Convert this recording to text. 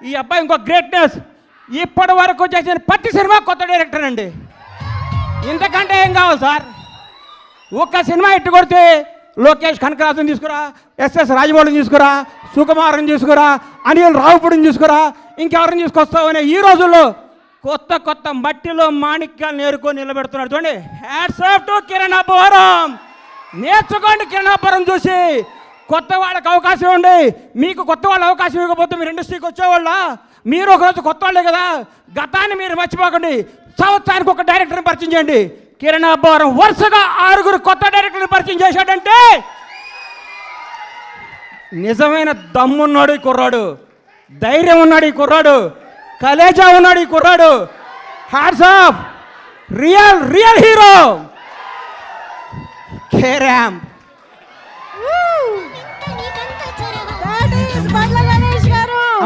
ఈ అబ్బాయి ఇంకో గ్రేట్నెస్, ఇప్పటి వరకు చేసిన ప్రతి సినిమా కొత్త డైరెక్టర్ అండి. ఇంతకంటే ఏం కావాలి సార్? ఒక్క సినిమా ఇట్టు కొడితే లోకేష్ కనకరాజుని తీసుకురా, ఎస్ఎస్ రాజమౌళిని తీసుకురా, సుకుమార్ని తీసుకురా, అనిల్ రావుపూడిని తీసుకురా, ఇంకెవరిని తీసుకొస్తావనే ఈ రోజుల్లో కొత్త కొత్త మట్టిలో మాణిక్యాలు నేర్కొని నిలబెడుతున్నాడు. చూడండి, hats off to Kiran Abbavaram. నేర్చుకోండి కిరణ్ అబ్బవరం చూసి. కొత్త వాళ్ళకి అవకాశం ఇవ్వండి. మీకు కొత్త వాళ్ళ అవకాశం ఇవ్వకపోతే మీరు ఇండస్ట్రీకి వచ్చేవాళ్ళ? మీరు ఒకరోజు కొత్త వాళ్ళే కదా. గతాన్ని మీరు మర్చిపోకండి. సంవత్సరానికి ఒక డైరెక్టర్ని పరిచయం చేయండి. కిరణ్ అబ్బవరం వరుసగా 6 కొత్త డైరెక్టర్ని పరిచయం చేశాడంటే నిజమైన దమ్మున్నాడు ఈ కుర్రాడు, ధైర్యం ఉన్నాడు ఈ కుర్రాడు, కలేజా ఉన్నాడు ఈ కుర్రాడు. Hats off, real hero K ramp.